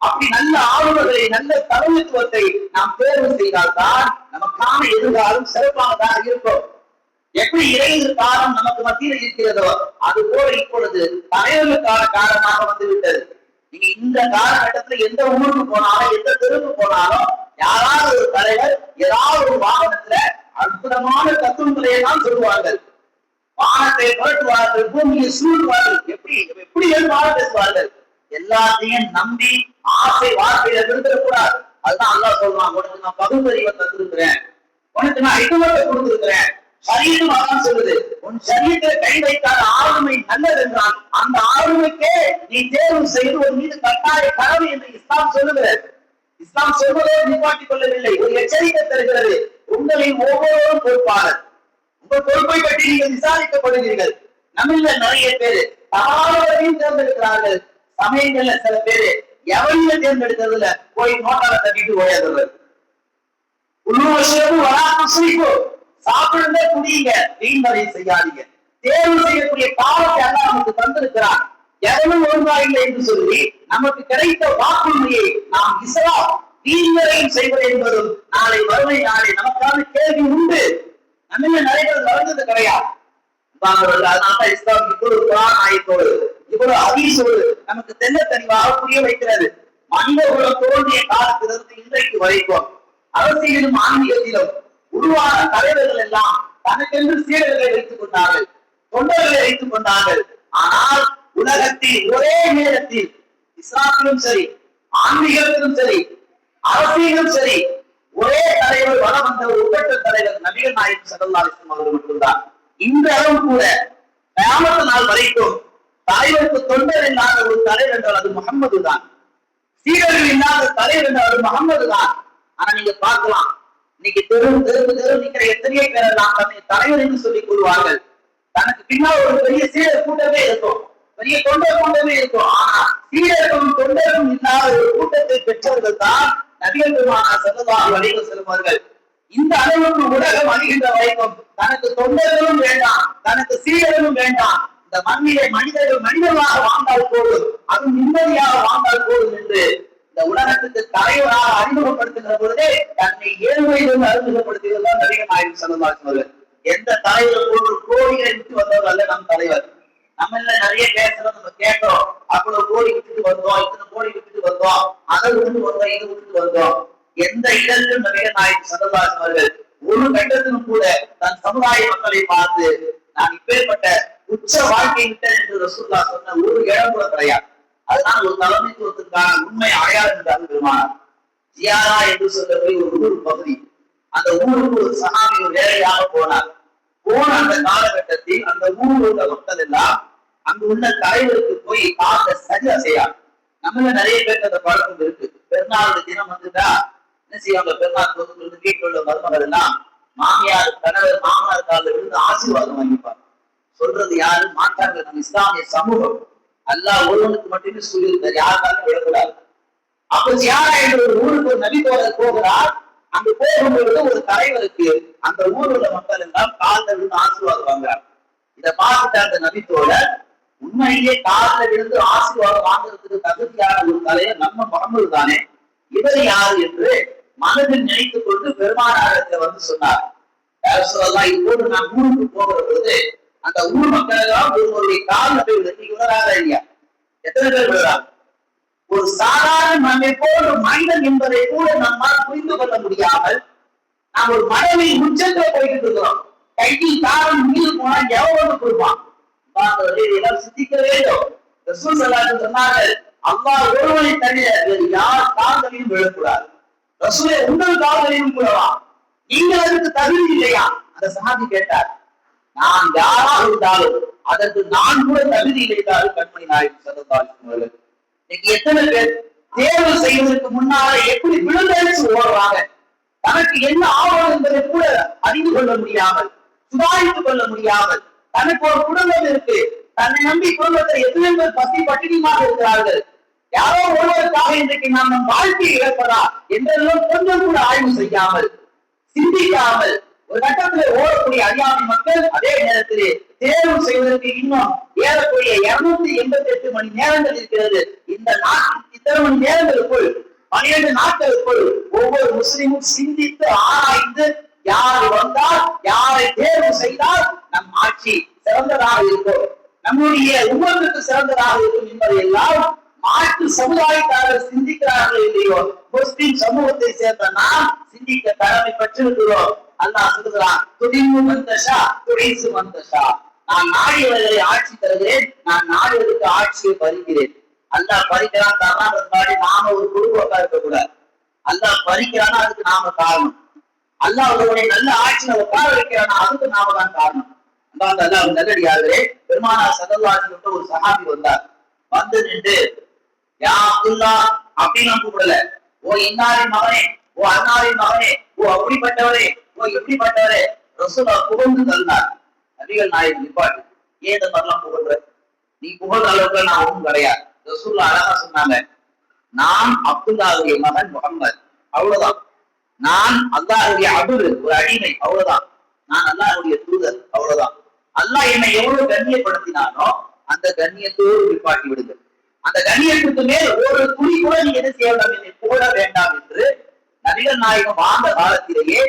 S1: அப்படி நல்ல ஆளுநர்களை, நல்ல தலைமைத்துவத்தை நாம் தேர்வு செய்தால்தான் நமக்கான எதிர்காலம் சிறப்பானதாக இருக்கும். எப்படி இறைவன் காலம் நமக்கு மத்தியில் இருக்கிறதோ அது போல இப்பொழுது தலைவர்களுக்கான காலமாக வந்துவிட்டது. நீங்க இந்த காலகட்டத்துல எந்த ஊருக்கு போனாலும், எந்த தெருவுக்கு போனாலும், யாராவது ஒரு தலைவர் ஏதாவது ஒரு வாகனத்துல அற்புதமான தத்துவங்களை எல்லாம் சொல்லுவார்கள். வானத்தை புரட்டுவார்கள், பூமியை சூழ்வார்கள், எப்படி எழுவாறு பேசுவார்கள். எல்லாத்தையும் நம்பி ஆசை வார்த்தையில விருந்தக்கூடாது. அதுதான் அல்லாஹ் சொல்றான், உனக்கு நான் பகுத்தறிவை தந்திருக்கிறேன், உனக்கு நான் இடுவத்தை கொடுத்திருக்கிறேன். சரீரம் அதான் சொல்லுது, உன் சரீரத்தை கை வைக்காத ஆளுமை நல்லது என்றால் அந்த ஆளுமைக்கே நீ தேர்வு செய்து ஒரு மீது கட்டாய கடமை என்று இஸ்லாம் சொல்லுகிறது. இஸ்லாம் சொல்வதே நிப்பாட்டிக் கொள்ளவில்லை, ஒரு எச்சரிக்கை தருகிறது. உங்களின் ஒவ்வொருவரும் பொறுப்பாளர். உங்கள் பொறுப்பை பற்றி நீங்கள் விசாரிக்கப்படுகிறீர்கள். நம்மள நிறைய பேரு தவறானவரையும் தேர்ந்தெடுக்கிறார்கள். சமயங்கள்ல சில பேரு எவரையும் தேர்ந்தெடுக்கிறதுல போய் நோட்டால தட்டிட்டு ஓயாதவர். உள்ளுவசமும் வராமல் சாப்பிடுங்க, குடியுங்க, வீண்வரை செய்யாதீங்க. தேர்வு செய்யக்கூடிய காலத்தை எல்லாம் நமக்கு தந்திருக்கிறார். எவனும் ஒழுங்கா இல்லை என்று சொல்லி நமக்கு கிடைத்த வாக்குறுதியை நாம் இஸ்லாம் வீண்வரையும் செய்வது என்பதும் நாளை வறுமை நாளை நமக்கான கேள்வி உண்டு. நம்ம நிறைய பேர் வளர்ந்தது கிடையாது. அதனால இஸ்லாம் இவ்வளவு குர்ஆன் ஆயத்தோடு, இவ்வளவு ஹதீஸோடு நமக்கு தெல்ல தெளிவாக புரிய வைக்கிறது. மனித குலம் தோன்றிய காலத்திலிருந்து இன்றைக்கு வரைக்கும் அரசியலிலும் ஆன்மீகத்திலும் உருவான தலைவர்கள் எல்லாம் தனக்கென்று சீடர்களை வைத்துக் கொண்டார்கள், தொண்டர்களை வைத்துக் கொண்டார்கள். ஆனால் உலகத்தில் ஒரே நேரத்தில் இஸ்லாத்திலும் சரி, ஆன்மீகத்திலும் சரி, அரசியலும் சரி, ஒரே தலைவர் வளம் வந்த ஒரு உட்கட்ட தலைவர் நபிகள் நாயகம் ஸல்லல்லாஹு அலைஹி வஸல்லம் அவர்கள் மட்டும்தான். இந்த அளவு கூட கியாமத் நாள் வரைக்கும் தலைவருக்கு தொண்டர் இல்லாத ஒரு தலைவர் என்றால் அது முஹம்மது தான். சீடர்கள் இல்லாத தலைவர் என்றால் அது முஹம்மது தான். ஆனா நீங்க பார்க்கலாம், இன்னைக்கு தெரு நிக்கிற எத்தனையோ பேர் எல்லாம் தன்னை தலைவர் என்று சொல்லிக் கொள்வார்கள். தனக்கு பின்னால் ஒரு பெரிய சீடர் கூட்டமே இருக்கும், பெரிய தொண்டர் கூட்டமே இருக்கும். ஆனா சீடர்களும் தொண்டரும் இல்லாத ஒரு கூட்டத்தை பெற்றவர்கள் தான் நபிகள் பெருமானார் ஸல்லல்லாஹு அலைஹி வஸல்லம் அவர்கள். இந்த அளவுக்கு உலகம் அழிகின்ற வரைக்கும் தனக்கு தொண்டர்களும் வேண்டாம், தனக்கு சீடர்களும் வேண்டாம். இந்த மண்ணிலே மனிதர்கள் மனிதர்களாக வாழ்ந்தால் போதும், அது நிம்மதியாக வாழ்ந்தால் போதும் என்று இந்த உலகத்துக்கு தலைவராக அறிமுகப்படுத்துகிற பொழுதே தன்னை ஏழ்மையிலிருந்து அறிமுகப்படுத்துகிறதுதான் நபிகள் நாயகம் ஸல்லல்லாஹு அலைஹி வஸல்லம். எந்த தலைவர் போன்று கோடிகளை விட்டு வந்தவர் அல்ல நம் தலைவர். நம்ம நிறைய பேசுறோம், நம்ம கேட்கிறோம், அவ்வளவு கோடி விட்டுட்டு வந்தோம், இத்தனை கோடி விட்டுட்டு வந்தோம், அதை விட்டுட்டு வந்தோம், இது விட்டுட்டு வந்தோம். எந்த இடத்திலும் நபிகள் நாயகம் ஸல்லல்லாஹு அலைஹி வஸல்லம் ஒரு கட்டத்திலும் கூட தன் சமுதாய மக்களை பார்த்து நான் இப்பேற்பட்ட உச்ச வாழ்க்கை விட்டேன் என்று ரசூலுல்லாஹ் சொன்ன ஒரு இடம் கூட கிடையாது. அதனால் ஒரு தலைமைத்துவத்திற்கான உண்மை அடையாளம் என்று பெருமானார். ஜியாரா என்று சொல்லக்கூடிய ஒரு ஊர் பகுதி, அந்த ஊருக்கு ஒரு சஹாபி ஒரு வேலையாக போனார். போன அந்த காலகட்டத்தில் அந்த ஊரில் உள்ள மக்கள் எல்லாம் அங்கு உள்ள தலைவருக்கு போய் காத்த சரி அசையா. நம்மள நிறைய பேருக்கு அந்த பழக்கம் இருக்கு. பெருநாள் தினம் வந்துட்டா என்ன செய்வாங்க, பெருநாள் பொதுக்கள் வீட்டில் உள்ள மருமகள் எல்லாம் மாமியார் கணவர் மாமனார் காலில் விழுந்து ஆசீர்வாதம் வாங்கிப்பாங்க. சொல்றது யாரு? மாற்றாங்க நம்ம இஸ்லாமிய சமூகம். அல்லாஹ் ஒருவனுக்கு மட்டுமே சொல்லியிருந்தார், யாருக்காலும் விடக்கூடாது. அப்ப ஜியாரா என்ற ஒரு ஊருக்கு ஒரு நபி தோழர் போகிறார். அங்கு போகும்பொழுது ஒரு தலைவருக்கு அந்த ஊரில் உள்ள மக்கள் எல்லாம் காலில் விழுந்து ஆசீர்வாதம் வாங்குறாங்க. இதை பார்த்துட்டு அந்த நபி தோழர், உண்மையிலே காலில் விழுந்து ஆசீர்வாதம் வாங்குறதுக்கு தகுதியான ஒரு தலைவர் நம்ம முகமது தானே, இவர் யாரு என்று மனதில் நினைத்துக் கொண்டு பெருமானாரத்தை வந்து சொன்னார். சொல்லலாம், இப்போது நான் ஊருக்கு போகிற பொழுது அந்த ஊர் மக்கள் எல்லாம் ஒருவருடைய காலில் போய் விழுந்து விழுறாரா இல்லையா? எத்தனை பேர் விழுறாங்க? ஒரு சாதாரண நம்மை போல மனிதன் என்பதை கூட நம்மால் புரிந்து கொள்ள முடியாமல் நாம் ஒரு மனதில் உச்சத்தில் போய்கிட்டு இருக்கிறோம். கையில் காலம் மீது போனா எவ்வளவு கொடுப்பான்? சிந்திக்க வேண்டும். சொன்னார்கள், அல்லாஹ் ஒருவனை தவிர வேறு யார் கால்களையும் விழக்கூடாது. ரசூலே, உங்கள் கால்களையும் கூடவா? நீங்கள் அதுக்கு தகுதி இல்லையா? அந்த சஹாபி கேட்டார். நான் யாரா இருந்தாலும் அதற்கு நான் கூட தகுதி இல்லைத்தாலும் கண்மணி நாயகம் ஸல்லல்லாஹு அலைஹி வஸல்லம். இன்னைக்கு எத்தனை பேர் தேர்வு செய்வதற்கு முன்னால எப்படி விழுந்தடிச்சு ஓடுறாங்க? தனக்கு என்ன ஆவணம் என்பதை கூட அறிந்து கொள்ள முடியாமல், சுதாரித்துக் கொள்ள முடியாமல், தனக்கு ஒரு குடும்பம் இருக்கு, தன்னை நம்பி குடும்பத்தில் எத்தனை பேர் பசி பட்டினியாக இருக்கிறார்கள். யாரோ ஒருவருக்காக இன்றைக்கு நாம் நம் வாழ்க்கையை இழப்பதா என்றெல்லாம் கொஞ்சம் கூட ஆய்வு செய்யாமல், சிந்திக்காமல் ஒரு கட்டத்தில் ஓடக்கூடிய அறியாமை மக்கள் அதே நேரத்திலே தேர்வு செய்வதற்கு இன்னும் ஏறக்கூடிய 288 மணி நேரங்கள் இருக்கிறது. இந்த நாட்டில் இத்தனை மணி நேரங்களுக்குள் 12 நாட்களுக்குள் ஒவ்வொரு முஸ்லிமும் சிந்தித்து ஆராய்ந்து யார் வந்தால், யாரை தேர்வு செய்தால் நம் ஆட்சி சிறந்ததாக இருக்கும், நம்முடைய உமத்துக்கு சிறந்ததாக இருக்கும் என்பதை எல்லாம் மாற்று சமுதாயத்தார்கள் சிந்திக்கிறார்கள் இல்லையோ, முஸ்லிம் சமூகத்தை சேர்ந்த நாம் சிந்திக்க கடமை பெற்றிருக்கிறோம். அல்லாஹ் சொல்கிறான், துதிமு மந்தஷா துடைசு மந்தஷா. நான் நாடியவர்களை ஆட்சி தருகிறேன், நான் நாடுவதற்கு ஆட்சியை பறிக்கிறேன். அல்லாஹ் பறிக்கிறான் தரான், நாம ஒரு குடும்பத்தா இருக்கக்கூடாது. அல்லாஹ் பறிக்கிறான்னா அதுக்கு நாம காரணம். அல்லாஹ் ஒருவனை நல்ல ஆட்சியில உட்கார வைக்கிறானா அதுக்கு நாம தான் காரணம். அல்லாஹ் நல்லடியார்களே, பெருமானார் ஸல்லல்லாஹு அலைஹி வஸல்லம் ஒரு சஹாபி வந்தார். வந்து நின்று, யா அப்துல்லா அப்படின்னு கூப்பிடல, ஓ இன்னாரின் மகனே, ஓ அன்னாரின் மகனே, ஓ அப்படிப்பட்டவரே, ஓ எப்படிப்பட்டவரே, ரசூலுல்லாஹ் புகழ்ந்து தந்தார். நபிகள் நாயகம் நிப்பாட்டு, ஏன் இந்த மாதிரிலாம் புகழ்ற? நீ புகழ்ற அளவுக்கு நான் ஒன்றும் கிடையாது. ரசூலுல்லாஹ் அழகா சொன்னாங்க, நான் அப்துல்லாவுடைய மகன் முகம்மது, அவ்வளவுதான். நான் அல்லாஹ்வுடைய அபுது, ஒரு அடிமை, அவ்வளவுதான். நான் அல்லாஹ்வுடைய தூதர், அவ்வளவுதான். அல்லாஹ் என்னை எவ்வளவு கண்ணியப்படுத்தினானோ அந்த கண்ணியத்தோடு நிப்பாட்டி விடுங்க. அந்த கண்ணியத்துக்கு மேல் ஒரு துளி கூட நீ என்ன செய்ய வேண்டாம், என்னை புகழ வேண்டாம் என்று நபிகள் நாயகம் வாழ்ந்த காலத்திலேயே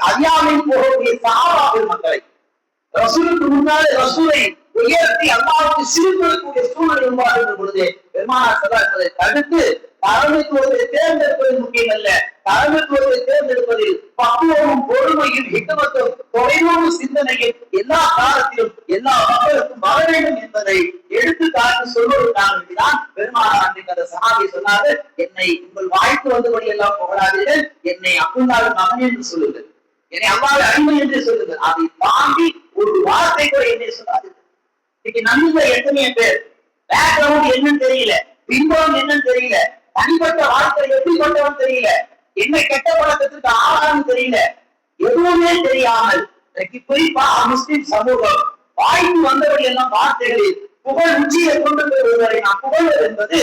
S1: அறியாமையில் போகக்கூடிய சஹாபாக்கள் மக்களை ரசூலுக்கு முன்னாலே ரசூலை உயர்த்தி அல்லாஹ்வுக்கு சிறுபடுத்தக்கூடிய சூழ்நிலை உருவாகின்ற பொழுது பெருமானார் ஸல்லல்லாஹு அலைஹி வஸல்லம் தடுத்து தலைமைத்துவத்தை தேர்ந்தெடுப்பது முக்கியம் அல்ல, தலைமைத்துவத்தை தேர்ந்தெடுப்பதில் பக்குவமும் பொறுமையும் ஹிக்மத்தும் தொலைநோக்கு சிந்தனையில் எல்லா காலத்திலும் எல்லா மக்களுக்கும் வர வேண்டும் என்பதை எடுத்து காட்டி சொல்வதற்காகத்தான் பெருமானார் அன்றைக்கு அந்த சஹாபி சொன்னாரு, என்னை உங்கள் வாய்க்கு வந்தபடி எல்லாம் புகழாதீர்கள், என்னை அப்துல்லாவின் மகன் என்று சொல்லுங்கள், என்னை அல்லாஹ்வுடைய அடிமை என்று சொல்லுங்கள். அதை தாண்டி ஒரு வார்த்தை கூட என்னை சொல்லாதீர்கள். இன்னைக்கு நன்மை எத்தனையோ பேர் பேக்ரவுண்ட் என்னன்னு தெரியல, பின்புறம் என்னன்னு தெரியல, தனிப்பட்ட வாழ்க்கை எப்படிப்பட்டவன் தெரியல, என்ன கெட்ட பழக்கத்துக்கு ஆளான்னு தெரியல, எதுவுமே தெரியாமல் குறிப்பாக முஸ்லிம் சமூகம் வாய்ப்பு வந்தபடி எல்லாம் வார்த்தைகளில் புகழ் உச்சியை கொண்டு வருவதை நாம் புகழ்வது என்பது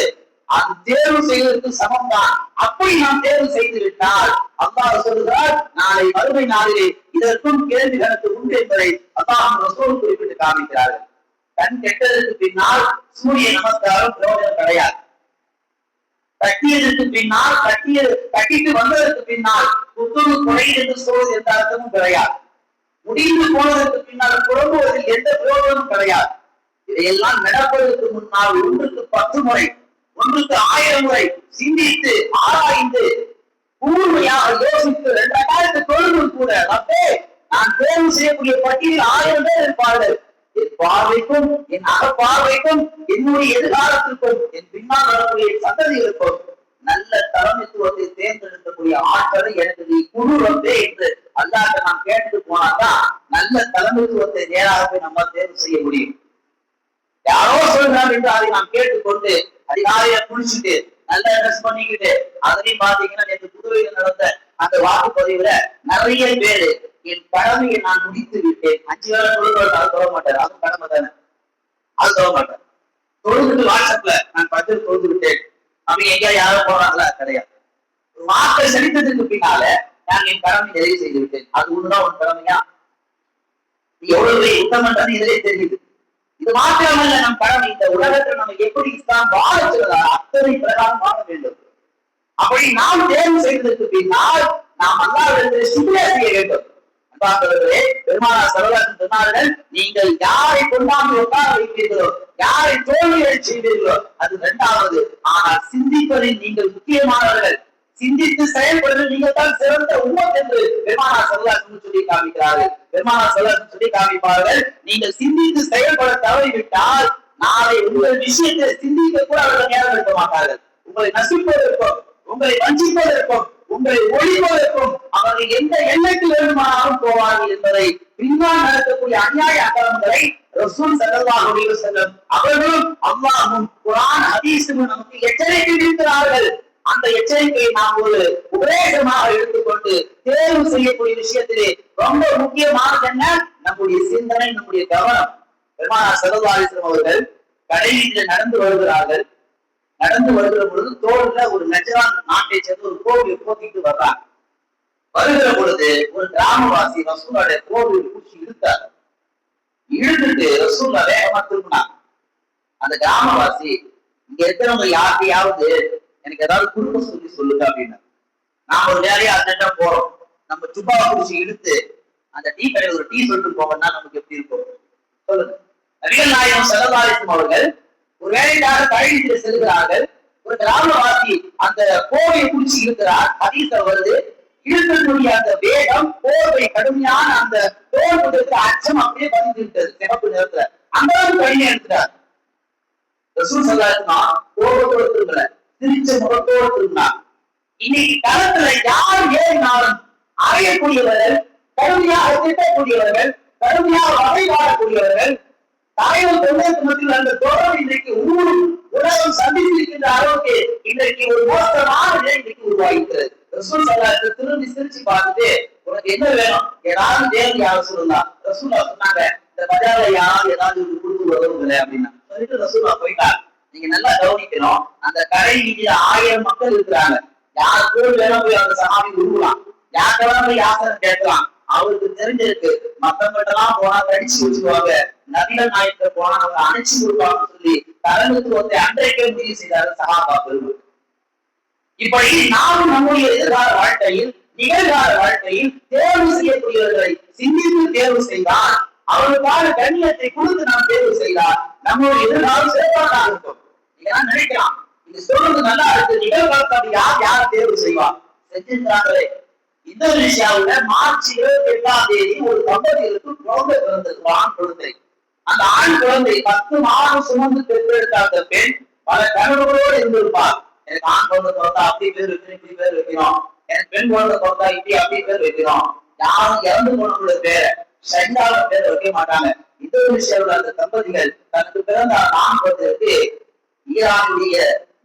S1: அது தேர்வு செய்வதற்கு சமம் தான். அப்படி நாம் தேர்வு செய்து விட்டால் அல்லாஹ் சொல்கிறார், நாளை மறுமை நாளிலே இதற்கும் கேள்வி கணக்கு உண்டு என்பதை அல்லாஹ் ரசூல் குறிப்பிட்டு காமிக்கிறார்கள். கண் கெட்டதற்கு பின்னால் சூரிய நமஸ்காரம் பிரயோஜனம் கிடையாது. கட்டியதற்கு பின்னால் கட்டிட்டு வந்ததற்கு பின்னால் புத்துணு குறையில் என்று சொல்வது எந்த அர்த்தமும் கிடையாது. முடிந்து போனதற்கு பின்னால் புறம்புவதில் எந்த பிரயோஜனமும் கிடையாது. இதையெல்லாம் நடப்பதற்கு முன்னால் 1க்கு 10 முறை 1க்கு 1000 முறை சிந்தித்து ஆராய்ந்து கூர்மையாக யோசித்து 2000 தொழுதும் கூட ரப்பே நான் தேர்வு செய்யக்கூடிய பட்டியலில் 1000 பேர் இருப்பார்கள். என் பார்வைக்கும் என் அகப்பார்வைக்கும் என்னுடைய எதிர்காலத்திற்கும் என் பின்னால் வரக்கூடிய சந்ததிகளுக்கும் நல்ல தலைமைத்துவத்தை தேர்ந்தெடுக்கக்கூடிய ஆற்றலை எனக்கு நீ குழு வந்தே என்று அல்லாஹ்ட்ட நாம் கேட்டு போனாதான் நல்ல தலைமைத்துவத்தை நேராக நம்ம தேர்வு செய்ய முடியும். யாரோ சொல்றாங்க என்று அதை நாம் கேட்டுக்கொண்டு அதிகாலையில குளிச்சுட்டு நல்லா ட்ரெஸ் பண்ணிக்கிட்டு அதுலயும் பாத்தீங்கன்னா நேற்று புதுவையில் நடந்த அந்த வாக்குப்பதிவுல நிறைய பேரு என் கடமையை நான் முடித்து விட்டேன், 5 வேளை தொழுவது அது தொழ மாட்டேன், அதுவும் கடமை தானே, அது தொழ மாட்டேன், தொழுதுட்டு வாட்ஸ்அப்ல நான் 10 தொழுது விட்டேன் அப்படி எங்கேயா யாரும் போறாங்களா? கிடையாது. ஒரு வாக்கை செலுத்ததுக்கு பின்னால நான் என் கடமை நிறைவு செய்து விட்டேன், அது ஒண்ணுதான் உன் கடமையா? எவ்வளவு யுத்தம்ன்றது இதிலே தெரியுது. இது மாத்திரமல்ல, நம் கடமை இந்த உலகத்தில் நம்ம எப்படி இஸ்லாம் வாழ சொல்றதா அத்தனை பிரகாரம் வாழ வேண்டும். அப்படி நாம் தேர்வு செய்வதற்கு பின்னால் நாம் அல்லாஹ்விடத்தில் சுக்ரியா செய்ய வேண்டும். அன்பார்ந்தவர்களே, பெருமானார் ஸல்லல்லாஹு அலைஹி வஸல்லம் சொன்னார்கள், நீங்கள் யாரை கொண்டாந்து உட்கார வைப்பீர்களோ, யாரை தோல்வியை செய்வீர்களோ அது இரண்டாவது. ஆனால் சிந்திப்பதில் நீங்கள் முக்கியமானவர்கள், சிந்தித்து செயல்படுவதில் நீங்கள் தான் சிறந்த உம்மத் என்று பெருமானார் ஸல்லல்லாஹு அலைஹி வஸல்லம் சொல்லி காமிக்கிறார்கள். பெருமானார் ஸல்லல்லாஹு அலைஹி வஸல்லம் சொல்லி காமிப்பார்கள், நீங்கள் சிந்தித்து செயல்பட தவறிவிட்டால் நாளை உங்கள் விஷயத்தை சிந்திக்க கூட அவர்கள் நேரம் எடுக்க மாட்டார்கள். உங்களை நசிப்பதற்கும், உங்களை வஞ்சிப்பதற்கும், உங்களை ஒழிப்பதற்கும் அவர்கள் எந்த எல்லைக்கு வேண்டுமானாலும் போவார்கள் என்பதை பின்னால் நடக்கக்கூடிய அநியாய அக்கிரமங்களை ரசூல் ஸல்லல்லாஹு அலைஹி வஸல்லம் அவர்களும் அல்லாஹ்வும் குர்ஆன் ஹதீஸும் நமக்கு எச்சரிக்கை விடுக்கிறார்கள். அந்த எச்சரிக்கையை நாம் ஒரு உபதேசமாக எடுத்துக்கொண்டு தேர்வு செய்யக்கூடிய விஷயத்திலே ரொம்ப முக்கியமானது என்ன? நம்முடைய சிந்தனை, நம்முடைய கவனம். பெருமானார் ஸல்லல்லாஹு அலைஹி வஸல்லம் அவர்கள் கடைவீதியில் நடந்து வருகிறார்கள். நடந்து வருகிற பொழுது தோல்ல ஒரு நஜ்ரான் நாட்டை சேர்ந்து ஒரு கோவிலை போத்திட்டு வர்றாங்க. வருகிற பொழுது ஒரு கிராமவாசி ரசூலுடைய கோவிலை பிடிச்சி இழுத்தார். இழுத்துட்டு ரசூலுல்லா வேகமா திரும்பினாங்க. அந்த கிராமவாசி, இங்க இருக்கிறவங்க யார்கிட்டயாவது எனக்கு ஏதாவது குடும்ப சொல்லி சொல்லுங்க அப்படின்னு. நாம ஒரு வேலையா அர்ஜென்ட்டா போறோம், நம்ம சுப்பாவை பிடிச்சி இழுத்து அந்த டீ கடையில் ஒரு டீ சொல்லிட்டு போகணும்னா நமக்கு எப்படி இருக்கும் சொல்லுங்க. நபிகள் நாயகம் ஸல்லல்லாஹு அலைஹி வஸல்லம் அவர்கள் ஒரு வேலைக்காக கடைவீதியில் செல்கிறார்கள். ஒரு கிராமவாசி அந்த கோவையை குடிச்சு இருக்கிறார். ஹதீஸ்ல வருது, இழுக்கக்கூடிய அந்த வேகம், கோவை கடுமையான அந்த தோல் கொடுத்த அச்சம் அப்படியே பதிந்து விட்டது சிவப்பு நிறத்துல. அந்த அளவுக்கு கடுமையா எடுத்துட்டார். ரசூல் ஸல்லல்லாஹு அலைஹி வஸல்லம் கோபத்தோடு திரும்பல, சிரிச்ச முகத்தோடு திரும்பினார். இன்னைக்கு களத்துல யார் ஏறினாலும் அறையக்கூடியவர்கள், கடுமையாக திட்டக்கூடியவர்கள், கடுமையாக வகைவாடக்கூடியவர்கள், தாய்கள் தொண்டருக்கு மத்தியில் அந்த தொடர் இன்றைக்கு உலகம் சந்தித்திருக்கின்ற அளவுக்கு இன்றைக்கு ஒரு மோசமான நிலை இன்றைக்கு உருவாகிஇருக்கிறது. ரசூல் ஸல்லல்லாஹு அலைஹி வஸல்லம் திரும்பி சிரிச்சு பார்த்துட்டு, உனக்கு என்ன வேணும், ஏதாவது தேவை யாரும் சொல்லுங்க. ரசூல்லா சொன்னாங்க, இந்த பஜார்ல யாரும் ஏதாவது கொடுத்து உதவுங்களே அப்படின்னா சொல்லிட்டு ரசூல்லா போயிட்டாங்க. நீங்க நல்லா கவனிக்கணும், அந்த கடை வீதியில 1000 மக்கள் இருக்கிறாங்க. யார் கோல் வேணா போய் அந்த சஹாபி உருவலாம், யார்கிட்ட வேணா போய் யாசனை கேட்கலாம். அவருக்கு தெரிஞ்சிருக்கு, மத்தவங்கிட்ட எல்லாம் போனா கடிச்சு வச்சுக்குவாங்க, நபிகள் நாயகத்தை போனா அவங்க அணைச்சு கொடுப்பாங்கன்னு சொல்லி தலைமைத்துவத்தை அன்றைக்கே முடிவு செய்தாரு சஹாபா பெருமக்கள். இப்படி நாம் நம்முடைய எதிர்கால வாழ்க்கையில், நிகழ்கால வாழ்க்கையில் தேர்வு செய்யக்கூடியவர்களை சிந்தித்து தேர்வு செய்தால், அவர்களுக்கான கண்ணியத்தை கொடுத்து நாம் தேர்வு செய்தால் நம்முடைய எதிர்காலம் சிறப்பாக இருக்கும். நீங்க நினைக்கலாம், இது சொல்றது நல்லா இருக்கு, நிகழ்காலத்தை அப்படி யார் தேர்வு செய்வா? செஞ்சிருக்கிறாங்களே. இந்தோனேஷியாவுல மார்ச் 28ஆம் தேதி ஒரு தம்பதிகளுக்கு குழந்தை பிறந்தது, ஆண் குழந்தை. அந்த ஆண் குழந்தை 10 மாதம் சுமந்து பெற்றெடுத்த அந்த பெண் பல கனவுகளோடு இருந்திருப்பார். எனக்கு ஆண் குழந்தை பிறந்தா அப்படி பேர் வைக்கணும், இப்படி பேர் வைக்கணும், எனக்கு பெண் குழந்தை பிறந்தா இப்படி அப்படி பேர் வைக்கணும். யாரும் இறந்து போனவங்களோட பேரை ஷஹீதான பேர் வைக்க மாட்டாங்க. இந்தோனேஷியாவுல அந்த தம்பதிகள் தனக்கு பிறந்த ஆண் குழந்தைக்கு ஈரானுடைய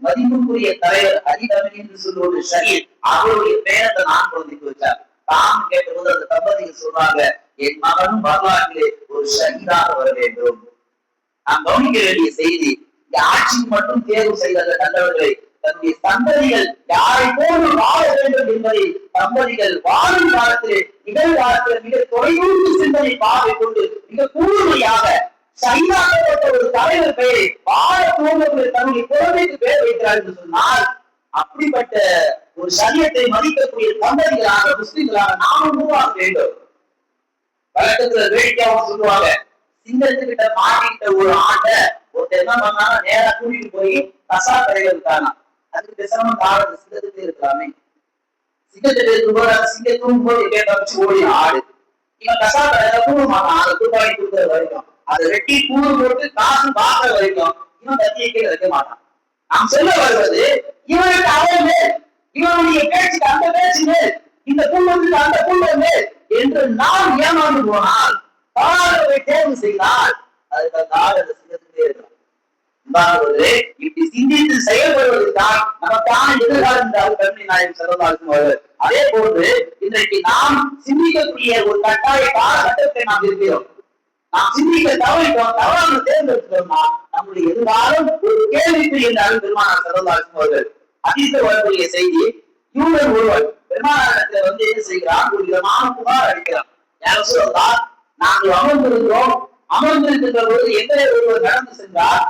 S1: மதிப்புக்குரிய தலைவர் அலிதமி என்று சொல்லுவது ஷஹீத், அவருடைய பெயரை ஆண் குழந்தைக்கு வச்சார். தான் கேட்டபோது அந்த தம்பதிகள் சொல்றாங்க, என் மகனும் வரலாற்றிலே ஒரு ஷஹீதாக வர வேண்டும். நாம் கவனிக்க வேண்டிய செய்தி, இந்த ஆட்சிக்கு மட்டும் தேர்வு செய்த கண்டவர்களை தன்னுடைய சந்ததிகள் யாரை போன்று வாழ வேண்டும் என்பதை தம்பதிகள் வாழும் காலத்திலே, நிகழ்காலத்தில் மிக தொலைநோக்கு சிந்தனை பார்வை கொண்டு மிக கூர்மையாக ஷஹீதாக்கப்பட்ட ஒரு தலைவர் பெயரை வாழ போன்றவர்கள் தன்னுடைய குழந்தைக்கு பெயர் வைக்கிறார் என்று சொன்னால், அப்படிப்பட்ட ஒரு சரியத்தை மதிக்கக்கூடிய தம்பதிகளாக, முஸ்லிம்களாக நாமும் உருவாக வேண்டும். வழக்கத்துல வேடிக்கையாக சொல்லுவாங்க, சிங்கத்துக்கிட்ட மாட்டிக்கிட்ட ஒரு ஆட்டை ஒருத்தர் என்ன பண்ணாங்க, நேரா கூட்டிட்டு போய் கசா கடையில இருக்காங்க. அதுக்கு பேசாம காலத்து சிங்கத்துக்கு இருக்கலாமே. சிங்கத்திட்ட இருக்கும்போது அந்த சிங்கம் தூங்கும்போது எப்படியே தப்பிச்சு ஓடி ஆடு. இவன் கசா கடையில தூங்க மாட்டான், அதை ரூபாய் கொடுக்குற வரைக்கும், அதை வெட்டி கூறு போட்டு காசு பார்க்கற வரைக்கும் இவன் கத்தியை கீழே வைக்க மாட்டான். நாம் சொல்ல வருவது, இவனுக்கு அவன் மேல், இவனுடைய பேச்சுக்கு அந்த பேச்சு மேல், இந்த குடும்பத்துக்கு அந்த குடும்பம் மேல் என்று நாம் ஏமாந்து போனால், பாராளுவை தேர்வு செய்தால் அதுக்காக அதை செஞ்சுட்டே இருக்கலாம். இப்படி சிந்தித்து செயல்படுவதுதான் நமக்கான எதிர்காலம் கல்வி நாயகம் ஸல்லல்லாஹு அலைஹி. அதே போன்று இன்றைக்கு நாம் சிந்திக்கக்கூடிய ஒரு கட்டாய காலகட்டத்தை நாம் இருக்கிறோம். நாம் சிந்திக்க தவறிட்டோம், தவறாக தேர்ந்தெடுத்தோம்னா நம்முடைய எதிர்காலம் ஒரு கேள்விக்குறி என்று பெருமானார் ஸல்லல்லாஹு அலைஹி அவர்கள் ஹதீஸில் வரக்கூடிய செய்தி. யூதன் ஒருவர் பெருமானாரிடத்துல என்ன செய்கிறான், ஒரு விதமான புகார் அளிக்கிறான். யாரும் சொல்லலாம், நாங்கள் அமர்ந்திருந்தோம், அமர்ந்திருக்கின்ற பொழுது எந்த ஒருவர் நடந்து சென்றார்.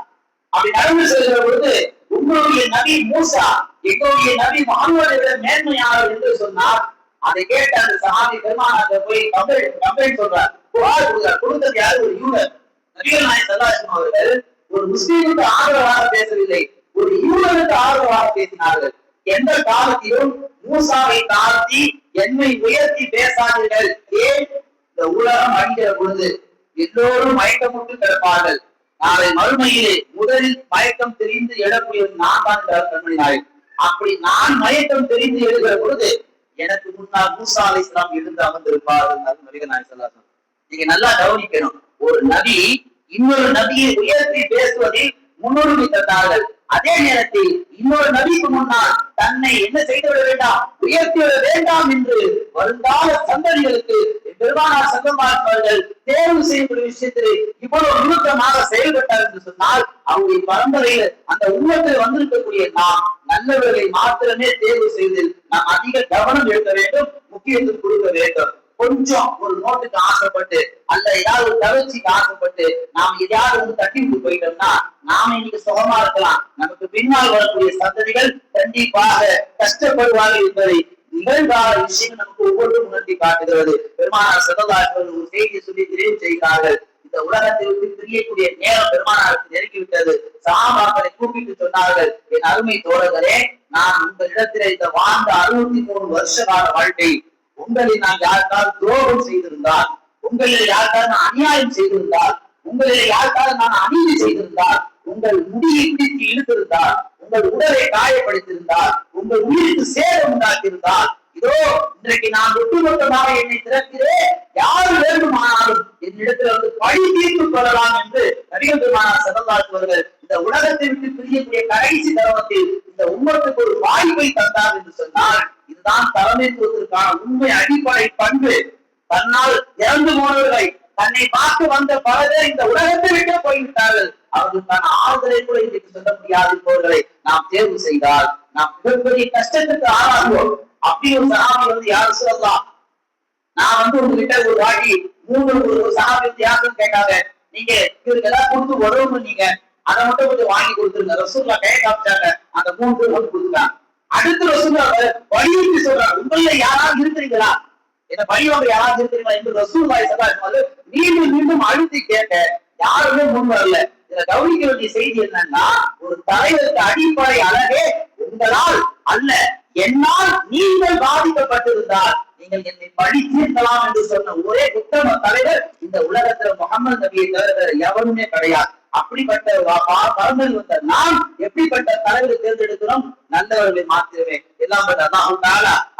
S1: அப்படி நடந்து செல்கிற பொழுது உங்களுடைய நபி மூசா எங்களுடைய நபி முஹம்மதை விட மேன்மையானவர் என்று சொன்னார். அதை கேட்ட அந்த சஹாபி பெருமானார் போய் கம்ப்ளைண்ட் சொல்றார், புகார் கொடுக்கிறார். கொடுத்தது யாரு? ஒரு யூதர். நபிகள் நாயகம் ஸல்லல்லாஹு அலைஹி அவர்கள் ஒரு முஸ்லிமுக்கு ஆதரவாக பேசவில்லை, ஒரு யூதனுக்கு ஆதரவாக பேசினார்கள். எந்த காலத்திலும் மூசாவை தாழ்த்தி என்னை உயர்த்தி பேசாதீர்கள். ஏன்? இந்த உலகம் அழிகிற பொழுது எல்லோரும் மயக்கமுட்டு கிடப்பார்கள். நாளை மறுமையிலே முதலில் மயக்கம் தெரிந்து எழக்கூடிய நான் தான் கண்மணி நாயகம். அப்படி நான் மயக்கம் தெரிந்து எழுகிற பொழுது எனக்கு முன்னால் மூசா அலைஹிஸ்ஸலாம் எழுந்து அமர்ந்திருப்பார்கள். நபிகள் நாயகம் ஸல்லல்லாஹு அலைஹி. நீங்க நல்லா கவனிக்கணும், ஒரு நபி இன்னொரு நபியை உயர்த்தி பேசுவதில் முன்னுரிமை தந்தார்கள். அதே நேரத்தில் இன்னொரு நபிக்கு முன்னால் தன்னை என்ன செய்துவிட வேண்டாம், உயர்த்திவிட வேண்டாம் என்று வருங்கால சந்ததிகளுக்கு பெருமானார் ஸல்லல்லாஹு அலைஹி அவர்கள் தேர்வு செய்யக்கூடிய விஷயத்தில் இவ்வளவு நுணுக்கமாக செயல்பட்டார் என்று சொன்னால் அவருடைய பரம்பரையில் அந்த உண்மத்தில் வந்திருக்கக்கூடிய நாம் நல்லவர்களை மாத்திரமே தேர்வு செய்வதில் நாம் அதிக கவனம் எடுக்க வேண்டும், முக்கியத்துவம் கொடுக்க வேண்டும். கொஞ்சம் ஒரு நோட்டுக்கு ஆசைப்பட்டு அல்ல ஏதாவது ஒரு கவர்ச்சிக்கு ஆசைப்பட்டு நாம் எதையாவது தட்டி விட்டு போயிட்டோம்னா நாம இன்னைக்கு சுகமா இருக்கலாம், நமக்கு பின்னால் வரக்கூடிய சந்ததிகள் கண்டிப்பாக கஷ்டப்படுவார்கள் என்பதை நிகழ்கால விஷயம் நமக்கு ஒவ்வொன்றும் உணர்த்தி காட்டுகிறது. பெருமானார் ஸல்லல்லாஹு அலைஹி வஸல்லம் ஒரு செய்தியை சொல்லி நிறைவு செய்கிறார்கள். இந்த உலகத்தை விட்டு பிரியக்கூடிய நேரம் பெருமானாருக்கு நெருங்கிவிட்டது. சஹாபாக்களை கூப்பிட்டு சொன்னார்கள், என் அருமை தோழர்களே, நான் உங்களிடத்திலே இந்த வாழ்ந்த 63 வருஷ கால வாழ்க்கை உங்களில் நான் யாருக்காவது துரோகம் செய்திருந்தால், உங்களில் யாருக்காவது நான் அநியாயம் செய்திருந்தால், உங்களில் யாருக்காவது நான் அநீதி செய்திருந்தால், உங்கள் முடியை பிடித்து இழுத்திருந்தால், உங்கள் உடலை காயப்படுத்தியிருந்தால், உங்கள் உயிருக்கு சேதம் உண்டாக்கியிருந்தால், இதோ இன்றைக்கு நான் ஒட்டுமொத்தமாக என்னை திறக்கிறேன், யார் வேண்டுமானாலும் என்னிடத்தில் பழி தீர்த்துக் கொள்ளலாம் என்று நபிகள் பெருமானார் ஸல்லல்லாஹு அலைஹி அவர்கள் இந்த உலகத்தை விட்டு பிரியக்கூடிய கடைசி தருணத்தில் இந்த உம்மத்துக்கு ஒரு வாய்ப்பை தந்தார் என்று சொன்னால் இதுதான் தலைமைத்துவத்திற்கான உண்மை அடிப்படை பண்பு. தன்னால் இறந்து போனவர்களை தன்னை பார்த்து வந்த பல பேர் இந்த உலகத்தை விட்டே போய்விட்டார்கள். அவர்களுக்கான ஆறுதலை கூட இன்றைக்கு சொல்ல முடியாத போர்களை நாம் தேர்வு செய்தால் நாம் மிகப்பெரிய கஷ்டத்துக்கு ஆளாகுவோம். அப்படி ஒரு சஹாபி யாரும் சொல்லலாம், நான் உங்ககிட்ட ஒரு வாட்டி 3 சஹாபி யாரும் கேட்டாங்க, நீங்க இவருக்கு ஏதாவது கொடுத்து உதவும், நீங்க அதை மட்டும் கொஞ்சம் வாங்கி கொடுத்துருங்க. ரசூலுல்லாஹ் கை காமிச்சாங்க, அந்த 3 பேர் கொடுத்துட்டாங்க. அடுத்த ரசூலுல்லாஹ் வலியுறுத்தி சொல்றாங்க, உங்கள யாராவது இருக்கிறீங்களா, என்ன பழிவாங்க யாராவது இருக்கிறீங்களா என்று ரசூலுல்லாஹி ஸல்லல்லாஹு அலைஹி வஸல்லம் மீண்டும் மீண்டும் அழுத்தி கேட்க யாருமே முன் வரல. இதுல கவனிக்க வேண்டிய செய்தி என்னன்னா, ஒரு தலைவருக்கு அடிப்படை அழகே உங்களால் அல்ல என்னால் நீங்கள் பாதிக்கப்பட்டிருந்தால் நீங்கள் என்னை பழி தீர்க்கலாம் என்று சொன்ன ஒரே உத்தம தலைவர் இந்த உலகத்துல முகமது நபியை தவிர எவருமே கிடையாது. அப்படிப்பட்ட பரம்பரை வந்த நாம் எப்படிப்பட்ட தலைவரை தேர்ந்தெடுக்கிறோம்? நல்லவர்களை மாத்திரமே. எல்லாம்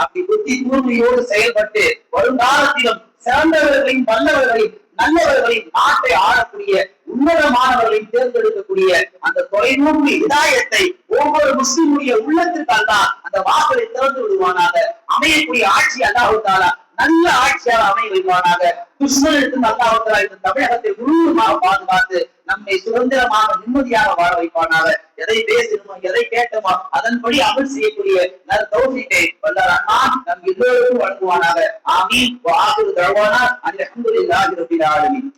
S1: அப்படி புத்தி தூய்மையோடு செயல்பட்டு வருங்காலத்திலும் சிறந்தவர்களையும் வல்லவர்களையும் நல்லவர்களையும் நாட்டை ஆளக்கூடிய உன்னதமானவர்களையும் தேர்ந்தெடுக்கக்கூடிய அந்த தொலைநோக்கு இதாயத்தை ஒவ்வொரு முஸ்லிமுடைய உள்ளத்திற்கு அல்லா அந்த வாசலை திறந்து விடுவானாக. அமையக்கூடிய ஆட்சி அல்லாஹ் தஆலா நல்ல ஆட்சியாக அமைய வைப்பானாக. துஷ்மனிடத்தில் அல்லாஹ் தஆலா இந்த தமிழகத்தை முழுவதுமாக பாதுகாத்து நம்மை சுதந்திரமாக நிம்மதியாக வாழ வைப்பானாக. எதை பேசணுமோ எதை கேட்டோமோ அதன்படி அமல் செய்யக்கூடிய நல்ல தௌஃபீகை வல்ல ரஹ்மான் நம் எல்லோருக்கும் வழங்குவானாக. ஆமீன். வ ஆகிரு தஅவானா அல்ஹம்துலில்லாஹி ரப்பில் ஆலமீன்.